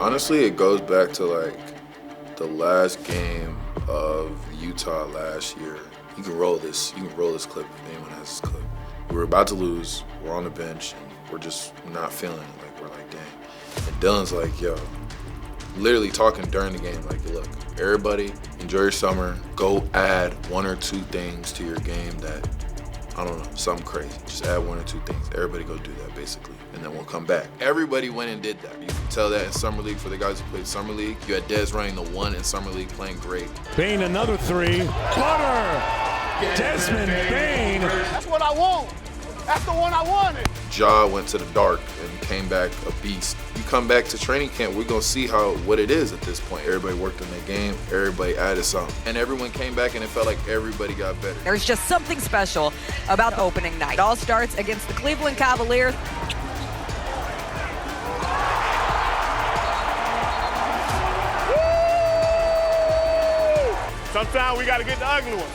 Honestly, it goes back to like the last game of Utah last year. You can roll this clip if anyone has this clip. We were about to lose, we're on the bench, and we're just not feeling it. Like, we're like, dang. And Dylan's like, yo, literally talking during the game, like, look, everybody enjoy your summer. Go add 1 or 2 things to your game that, I don't know, something crazy. Just add 1 or 2 things. Everybody go do that, basically, and then we'll come back. Everybody went and did that. You can tell that in Summer League for the guys who played Summer League. You had Dez running the 1 in Summer League, playing great. Bane, another 3. Butter! Desmond Bane. That's what I want. That's the one I wanted. Ja went to the dark and came back a beast. You come back to training camp, we're gonna see what it is at this point. Everybody worked on their game, everybody added something. And everyone came back and it felt like everybody got better. There's just something special about opening night. It all starts against the Cleveland Cavaliers. Sometimes we got to get the ugly ones.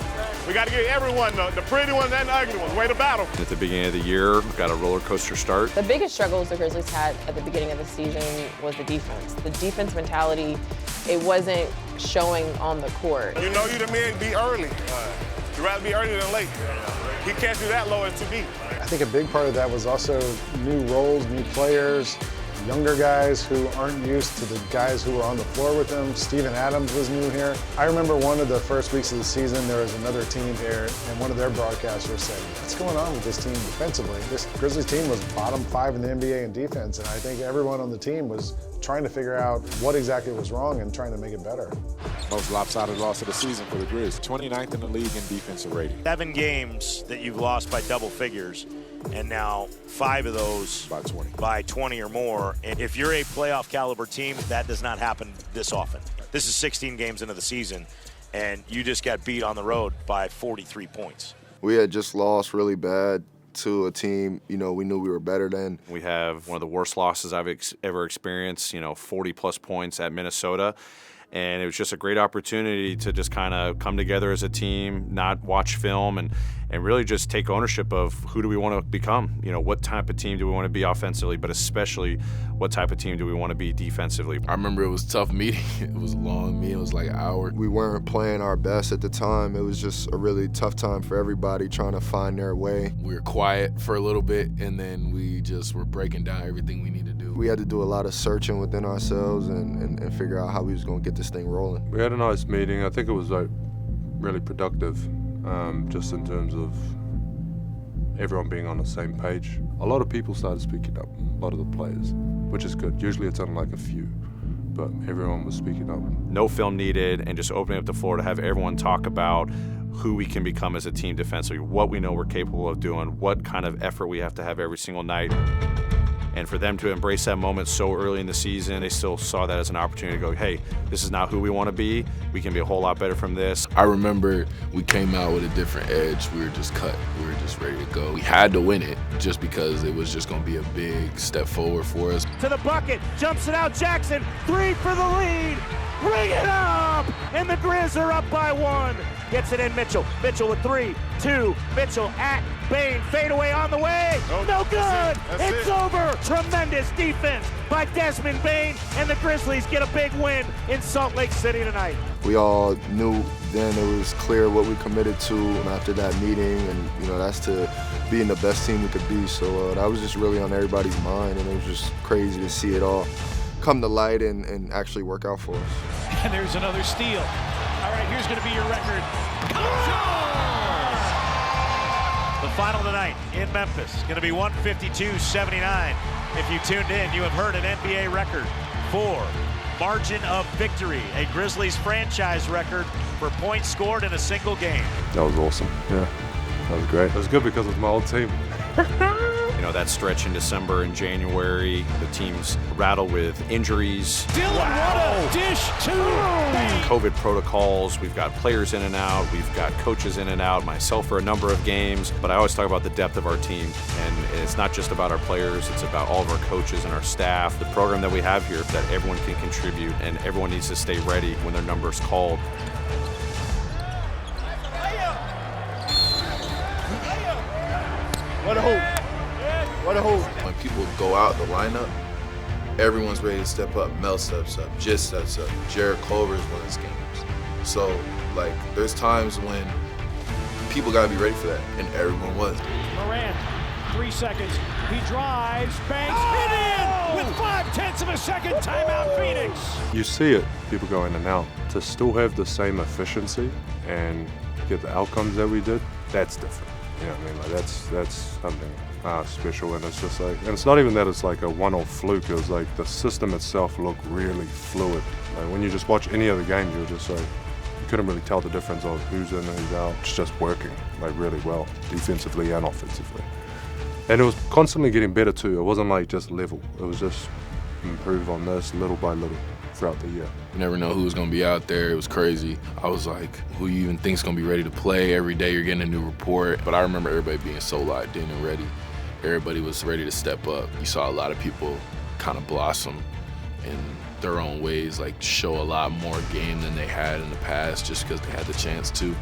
We got to get everyone, the pretty ones and the ugly ones. Way to battle. At the beginning of the year, got a roller coaster start. The biggest struggles the Grizzlies had at the beginning of the season was the defense. The defense mentality, it wasn't showing on the court. You know you the man, be early. You'd rather be early than late. He can't do that low, it's too deep. I think a big part of that was also new roles, new players, younger guys who aren't used to the guys who were on the floor with them. Steven Adams was new here. I remember one of the first weeks of the season, there was another team here, and one of their broadcasters said, what's going on with this team defensively? This Grizzlies team was bottom 5 in the NBA in defense, and I think everyone on the team was trying to figure out what exactly was wrong and trying to make it better. Most lopsided loss of the season for the Grizz. 29th in the league in defensive rating. 7 games that you've lost by double figures, and now 5 of those by 20 or more. And if you're a playoff caliber team, that does not happen this often. This is 16 games into the season, and you just got beat on the road by 43 points. We had just lost really bad to a team, we knew we were better than. We have one of the worst losses I've ever experienced, 40-plus points at Minnesota. And it was just a great opportunity to just kind of come together as a team, not watch film, and really just take ownership of who do we want to become. What type of team do we want to be offensively, but especially what type of team do we want to be defensively. I remember it was a tough meeting. It was a long meeting. It was like an hour. We weren't playing our best at the time. It was just a really tough time for everybody trying to find their way. We were quiet for a little bit, and then we just were breaking down everything we needed to do. We had to do a lot of searching within ourselves and figure out how we was going to get this thing rolling. We had a nice meeting. I think it was really productive, just in terms of everyone being on the same page. A lot of people started speaking up, a lot of the players, which is good. Usually it's only like a few, but everyone was speaking up. No film needed, and just opening up the floor to have everyone talk about who we can become as a team defensively, what we know we're capable of doing, what kind of effort we have to have every single night. And for them to embrace that moment so early in the season, they still saw that as an opportunity to go, hey, this is not who we want to be. We can be a whole lot better from this. I remember we came out with a different edge. We were just cut. We were just ready to go. We had to win it just because it was just going to be a big step forward for us. To the bucket, jumps it out, Jackson, 3 for the lead. Bring it up! And the Grizz are up by 1. Gets it in Mitchell. Mitchell with 3, 2. Mitchell at Bane. Fade away on the way. No good. It's over. Tremendous defense by Desmond Bane. And the Grizzlies get a big win in Salt Lake City tonight. We all knew then it was clear what we committed to after that meeting. And, that's to being the best team we could be. So that was just really on everybody's mind. And it was just crazy to see it all come to light and actually work out for us. And there's another steal. All right, here's going to be your record. The final tonight in Memphis is going to be 152-79. If you tuned in, you have heard an NBA record for margin of victory, a Grizzlies franchise record for points scored in a single game. That was awesome. Yeah, that was great. It was good because it's my old team. That stretch in December and January, the team's rattled with injuries. Dylan, what a dish, too! COVID protocols, we've got players in and out, we've got coaches in and out, myself for a number of games, but I always talk about the depth of our team, and it's not just about our players, it's about all of our coaches and our staff, the program that we have here that everyone can contribute, and everyone needs to stay ready when their number is called. What a hoop. What a hoop. When people go out the lineup, everyone's ready to step up. Mel steps up, Jit steps up, Jared Clover's winning his games. So, like, there's times when people gotta be ready for that, and everyone was. Morant, 3 seconds. He drives, banks, hit in with 0.5 of a second. Timeout, Phoenix. You see it, people go in and out. To still have the same efficiency and get the outcomes that we did, that's different. You know what I mean? Like that's something special, and it's just like, and it's not even that it's like a one-off fluke. It was like the system itself looked really fluid. Like when you just watch any other game, you're just like, you couldn't really tell the difference of who's in and who's out. It's just working like really well, defensively and offensively. And it was constantly getting better too. It wasn't like just level. It was just improve on this little by little throughout the year. You never know who was gonna be out there. It was crazy. I was like, who you even think's gonna be ready to play? Every day you're getting a new report. But I remember everybody being so locked in and ready. Everybody was ready to step up. You saw a lot of people kind of blossom in their own ways, like show a lot more game than they had in the past just because they had the chance to.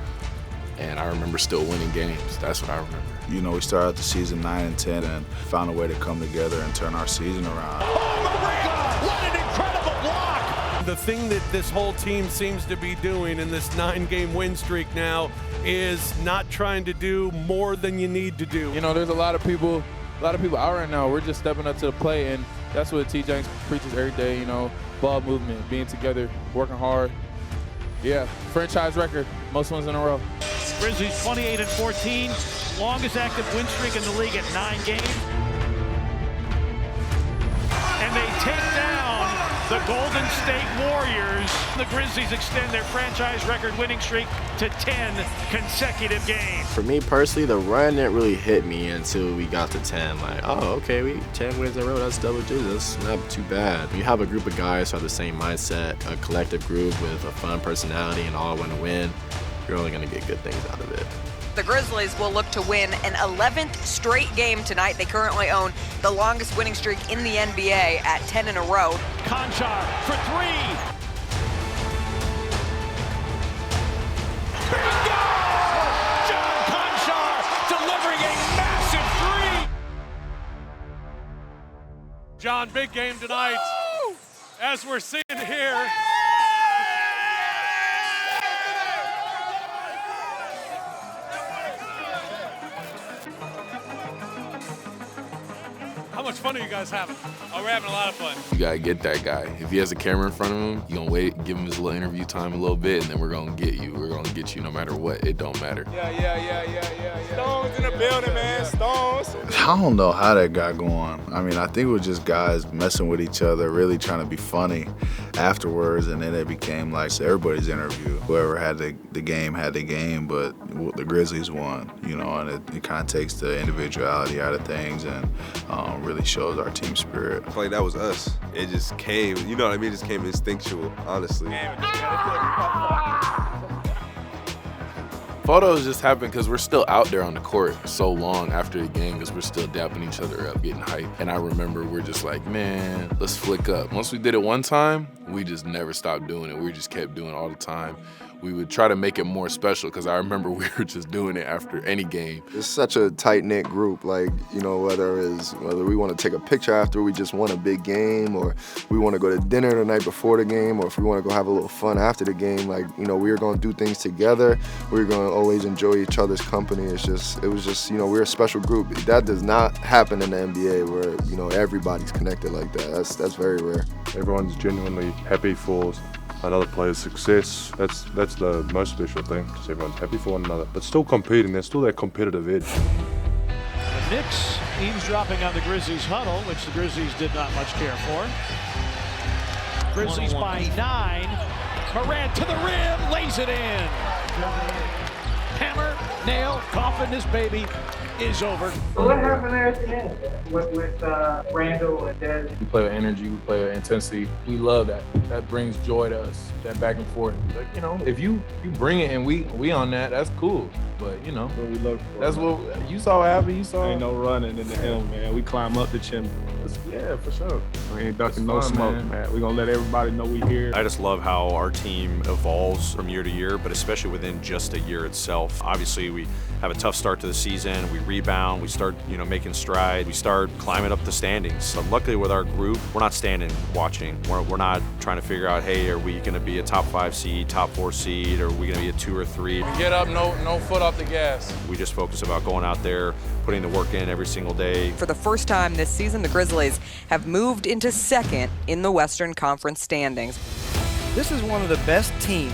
And I remember still winning games. That's what I remember. You know, we started out the season 9-10 and found a way to come together and turn our season around. Oh, Morant! What an incredible block! The thing that this whole team seems to be doing in this 9-game win streak now is not trying to do more than you need to do. You know, there's a lot of people out right now. We're just stepping up to the plate, and that's what T. Jenks preaches every day, you know, ball movement, being together, working hard. Yeah, franchise record, most wins in a row. Grizzlies 28-14, longest active win streak in the league at 9 games. And they take down the Golden State Warriors. The Grizzlies extend their franchise record winning streak to 10 consecutive games. For me personally, the run didn't really hit me until we got to 10. Like, oh, okay, we 10 wins in a row, that's double digits, that's not too bad. You have a group of guys who have the same mindset, a collective group with a fun personality and all want to win. You're only going to get good things out of it. The Grizzlies will look to win an 11th straight game tonight. They currently own the longest winning streak in the NBA at 10 in a row. Conchar for 3. Bingo! John Conchar delivering a massive 3. John, big game tonight. Woo! As we're seeing here. How much fun are you guys having? Oh, we're having a lot of fun. You gotta get that guy. If he has a camera in front of him, you gonna wait, give him his little interview time a little bit, and then we're gonna get you. We're gonna get you no matter what. It don't matter. Yeah. Stones in the building, man. Stones. I don't know how that got going. I mean, I think it was just guys messing with each other, really trying to be funny afterwards, and then it became like everybody's interview. Whoever had the game had the game, but the Grizzlies won, you know, and it kind of takes the individuality out of things and really shows our team spirit. Like that was us. It just came, you know what I mean? It just came instinctual, honestly. Photos just happen because we're still out there on the court so long after the game because we're still dapping each other up, getting hype. And I remember we're just like, man, let's flick up. Once we did it one time, we just never stopped doing it. We just kept doing it all the time. We would try to make it more special because I remember we were just doing it after any game. It's such a tight-knit group, like, you know, whether we want to take a picture after we just won a big game, or we want to go to dinner the night before the game, or if we want to go have a little fun after the game, like, you know, we were going to do things together. We were going to always enjoy each other's company. It was just, you know, we're a special group. That does not happen in the NBA where, you know, everybody's connected like that. That's very rare. Everyone's genuinely happy for another player's success. That's the most special thing, because everyone's happy for one another, but still competing. There's still that competitive edge. The Knicks eavesdropping on the Grizzlies huddle, which the Grizzlies did not much care for. Grizzlies by 9. Morant to the rim, lays it in. Hammer, nail, coffin, this baby is over. So what happened there at the end with Randall and Des? We play with energy, we play with intensity. We love that. That brings joy to us, that back and forth. Like, you know, if you bring it and we on that, that's cool. But, you know, what we look for. That's what you saw happen. You saw. Ain't no running in the hill, man. We climb up the chimney. Yeah, for sure. We ain't ducking no smoke, man. We gonna let everybody know we here. I just love how our team evolves from year to year, but especially within just a year itself. Obviously, we have a tough start to the season. We rebound. We start, making stride. We start climbing up the standings. So luckily, with our group, we're not standing watching. We're not trying to figure out, hey, are we going to be a top 5 seed, top 4 seed, or are we going to be a 2 or 3? Get up, no foot off the gas. We just focus about going out there, putting the work in every single day. For the first time this season, the Grizzlies have moved into second in the Western Conference standings. This is one of the best teams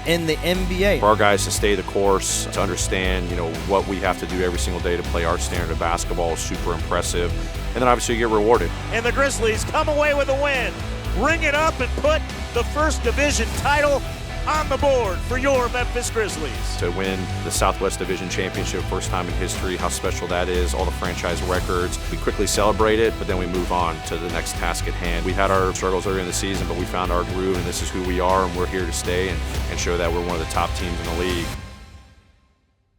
in the NBA. For our guys to stay the course, to understand, what we have to do every single day to play our standard of basketball is super impressive. And then obviously you get rewarded. And the Grizzlies come away with a win. Ring it up and put the first division title on the board for your Memphis Grizzlies. To win the Southwest Division Championship, first time in history, how special that is, all the franchise records. We quickly celebrate it, but then we move on to the next task at hand. We had our struggles early in the season, but we found our groove, and this is who we are, and we're here to stay and show that we're one of the top teams in the league.